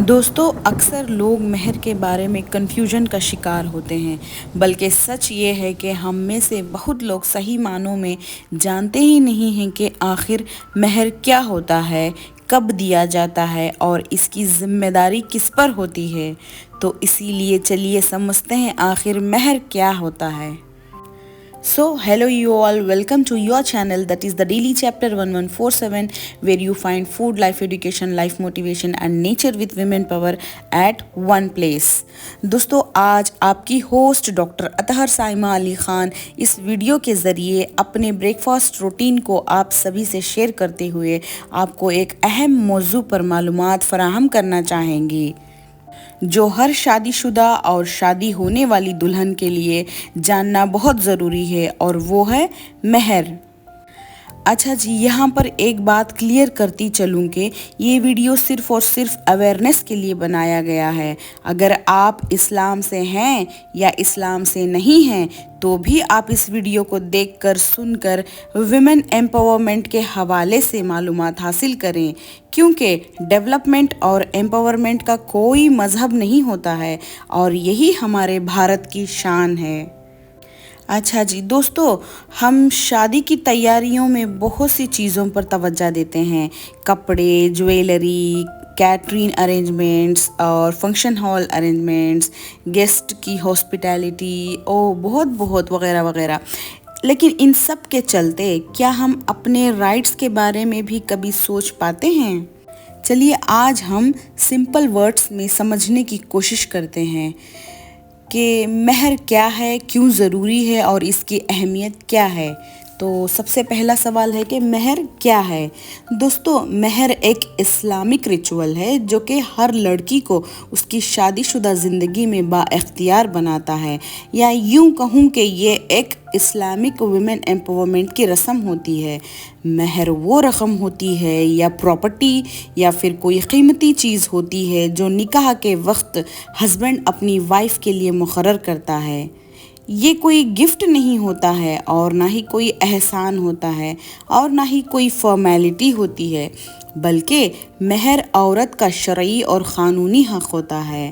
دوستو اکثر لوگ مہر کے بارے میں کنفیوژن کا شکار ہوتے ہیں، بلکہ سچ یہ ہے کہ ہم میں سے بہت لوگ صحیح معنوں میں جانتے ہی نہیں ہیں کہ آخر مہر کیا ہوتا ہے، کب دیا جاتا ہے اور اس کی ذمہ داری کس پر ہوتی ہے۔ تو اسی لیے چلیے سمجھتے ہیں آخر مہر کیا ہوتا ہے۔ So, hello you all, welcome to your channel that is the Daily Chapter 1147 where you find food, life education, life motivation and nature with women power at one place. دوستو آج آپ کی ہوسٹ ڈاکٹر اطہر سائمہ علی خان اس video کے ذریعے اپنے break fast routine کو آپ سبھی سے شیئر کرتے ہوئے آپ کو ایک اہم موضوع پر معلومات فراہم کرنا چاہیں گی جو ہر شادی شدہ اور شادی ہونے والی دلہن کے لیے جاننا بہت ضروری ہے، اور وہ ہے مہر۔ اچھا جی، یہاں پر ایک بات کلیئر کرتی چلوں کہ یہ ویڈیو صرف اور صرف اویئرنیس کے لیے بنایا گیا ہے۔ اگر آپ اسلام سے ہیں یا اسلام سے نہیں ہیں تو بھی آپ اس ویڈیو کو دیکھ کر سن کر ویمن ایمپاورمنٹ کے حوالے سے معلومات حاصل کریں، کیونکہ ڈیولپمنٹ اور ایمپاورمنٹ کا کوئی مذہب نہیں ہوتا ہے اور یہی ہمارے بھارت کی شان ہے۔ اچھا جی دوستو، ہم شادی کی تیاریوں میں بہت سی چیزوں پر توجہ دیتے ہیں، کپڑے، جویلری، کیٹرنگ ارینجمنٹس اور فنکشن ہال ارینجمنٹس، گیسٹ کی ہاسپٹیلٹی بہت وغیرہ وغیرہ۔ لیکن ان سب کے چلتے کیا ہم اپنے رائٹس کے بارے میں بھی کبھی سوچ پاتے ہیں؟ چلیے آج ہم سمپل ورڈز میں سمجھنے کی کوشش کرتے ہیں کہ مہر کیا ہے، کیوں ضروری ہے اور اس کی اہمیت کیا ہے۔ تو سب سے پہلا سوال ہے کہ مہر کیا ہے؟ دوستو، مہر ایک اسلامک ریچول ہے جو کہ ہر لڑکی کو اس کی شادی شدہ زندگی میں با اختیار بناتا ہے، یا یوں کہوں کہ یہ ایک اسلامک ویمن ایمپاورمنٹ کی رسم ہوتی ہے۔ مہر وہ رقم ہوتی ہے یا پراپرٹی یا پھر کوئی قیمتی چیز ہوتی ہے جو نکاح کے وقت ہسبینڈ اپنی وائف کے لیے مقرر کرتا ہے۔ یہ کوئی گفٹ نہیں ہوتا ہے اور نہ ہی کوئی احسان ہوتا ہے اور نہ ہی کوئی فارمیلٹی ہوتی ہے، بلکہ مہر عورت کا شرعی اور قانونی حق ہوتا ہے۔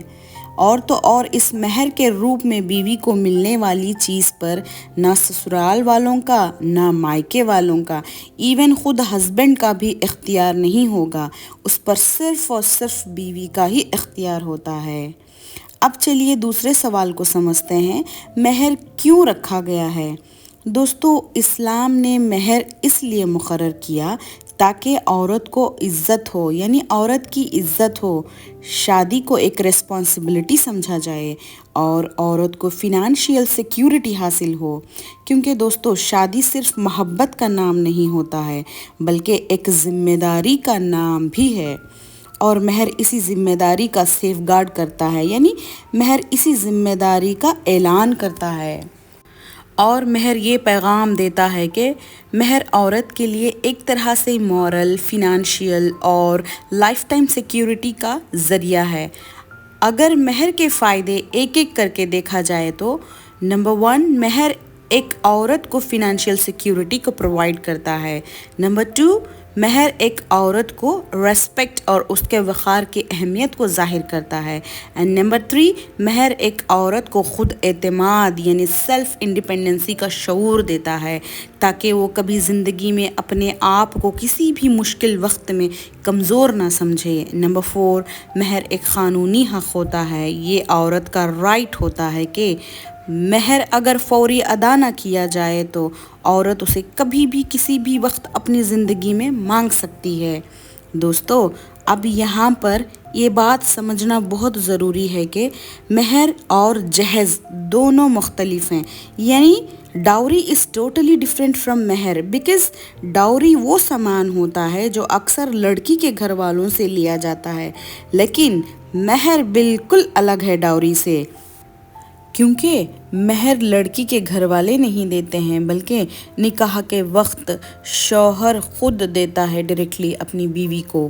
اور تو اور اس مہر کے روپ میں بیوی کو ملنے والی چیز پر نہ سسرال والوں کا، نہ مائکے والوں کا، ایون خود ہسبینڈ کا بھی اختیار نہیں ہوگا، اس پر صرف اور صرف بیوی کا ہی اختیار ہوتا ہے۔ اب چلیے دوسرے سوال کو سمجھتے ہیں، مہر کیوں رکھا گیا ہے؟ دوستو، اسلام نے مہر اس لیے مقرر کیا تاکہ عورت کو عزت ہو، یعنی عورت کی عزت ہو، شادی کو ایک ریسپانسبلٹی سمجھا جائے اور عورت کو فنانشیل سیکیورٹی حاصل ہو، کیونکہ دوستو شادی صرف محبت کا نام نہیں ہوتا ہے بلکہ ایک ذمہ داری کا نام بھی ہے، اور مہر اسی ذمہ داری کا سیف گارڈ کرتا ہے، یعنی مہر اسی ذمہ داری کا اعلان کرتا ہے۔ اور مہر یہ پیغام دیتا ہے کہ مہر عورت کے لیے ایک طرح سے مورل، فنانشیل اور لائف ٹائم سیکیورٹی کا ذریعہ ہے۔ اگر مہر کے فائدے ایک ایک کر کے دیکھا جائے تو نمبر 1، مہر ایک عورت کو فنانشیل سیکیورٹی کو پرووائڈ کرتا ہے۔ نمبر 2، مہر ایک عورت کو ریسپیکٹ اور اس کے وقار کی اہمیت کو ظاہر کرتا ہے۔ اینڈ نمبر 3، مہر ایک عورت کو خود اعتماد یعنی سیلف انڈیپینڈنسی کا شعور دیتا ہے تاکہ وہ کبھی زندگی میں اپنے آپ کو کسی بھی مشکل وقت میں کمزور نہ سمجھے۔ نمبر 4، مہر ایک قانونی حق ہوتا ہے، یہ عورت کا رائٹ ہوتا ہے کہ مہر اگر فوری ادا نہ کیا جائے تو عورت اسے کبھی بھی کسی بھی وقت اپنی زندگی میں مانگ سکتی ہے۔ دوستو، اب یہاں پر یہ بات سمجھنا بہت ضروری ہے کہ مہر اور جہیز دونوں مختلف ہیں، یعنی dowry is totally different from مہر، بیکاز ڈاوری وہ سامان ہوتا ہے جو اکثر لڑکی کے گھر والوں سے لیا جاتا ہے، لیکن مہر بالکل الگ ہے ڈاوری سے، کیونکہ مہر لڑکی کے گھر والے نہیں دیتے ہیں بلکہ نکاح کے وقت شوہر خود دیتا ہے ڈائریکٹلی اپنی بیوی کو۔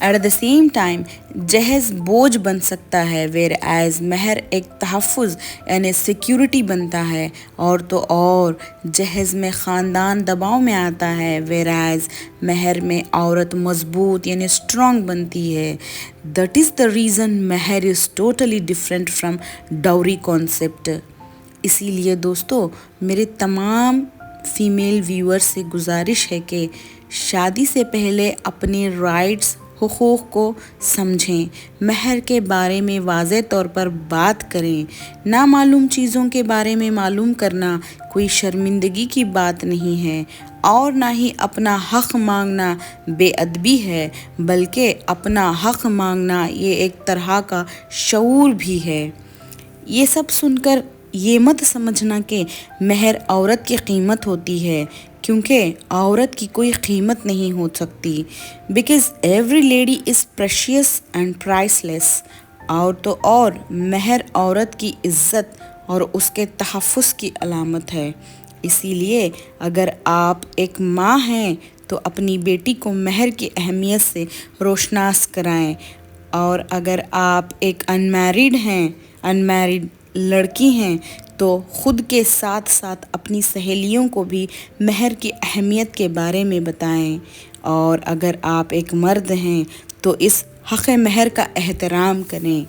ایٹ دا سیم ٹائم جہیز بوجھ بن سکتا ہے، ویئر ایز مہر ایک تحفظ یعنی سیکیورٹی بنتا ہے، اور تو اور جہیز میں خاندان دباؤ میں آتا ہے، ویئر ایز مہر میں عورت مضبوط یعنی اسٹرانگ بنتی ہے. دیٹ از دا ریزن مہر is totally different from dowry concept. اسی لیے دوستو میرے تمام فیمیل ویورز سے گزارش ہے کہ شادی سے پہلے اپنے رائٹس حقوق کو سمجھیں، مہر کے بارے میں واضح طور پر بات کریں. نامعلوم چیزوں کے بارے میں معلوم کرنا کوئی شرمندگی کی بات نہیں ہے، اور نہ ہی اپنا حق مانگنا بے ادبی ہے، بلکہ اپنا حق مانگنا یہ ایک طرح کا شعور بھی ہے. یہ سب سن کر یہ مت سمجھنا کہ مہر عورت کی قیمت ہوتی ہے، کیونکہ عورت کی کوئی قیمت نہیں ہو سکتی. Because every lady is precious and priceless. اور تو اور مہر عورت کی عزت اور اس کے تحفظ کی علامت ہے. اسی لیے اگر آپ ایک ماں ہیں تو اپنی بیٹی کو مہر کی اہمیت سے روشناس کرائیں، اور اگر آپ ایک انمیرڈ لڑکی ہیں تو خود کے ساتھ ساتھ اپنی سہیلیوں کو بھی مہر کی اہمیت کے بارے میں بتائیں. اور اگر آپ ایک مرد ہیں تو اس حق مہر کا احترام کریں،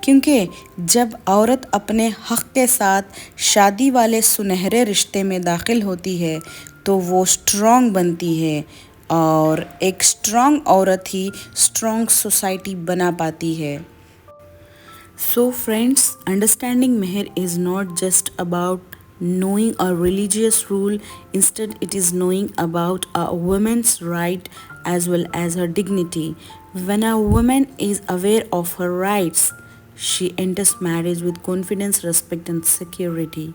کیونکہ جب عورت اپنے حق کے ساتھ شادی والے سنہرے رشتے میں داخل ہوتی ہے تو وہ اسٹرانگ بنتی ہے، اور ایک اسٹرانگ عورت ہی اسٹرانگ سوسائٹی بنا پاتی ہے. So friends, understanding meher is not just about knowing a religious rule, instead it is knowing about a woman's right as well as her dignity. When a woman is aware of her rights, she enters marriage with confidence, respect and security.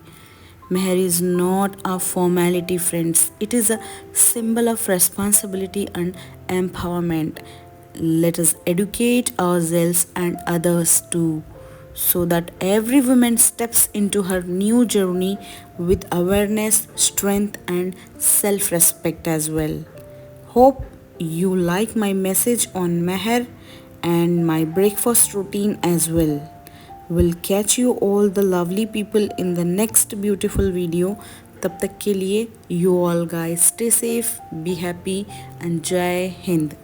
Meher is not a formality, friends. It is a symbol of responsibility and empowerment. Let us educate ourselves and others too, so that every woman steps into her new journey with awareness, strength and self-respect as well. Hope you like my message on Meher and my breakfast routine as well. We'll catch you all the lovely people in the next beautiful video. تب تک کے لیے you all guys stay safe, be happy and Jai Hind.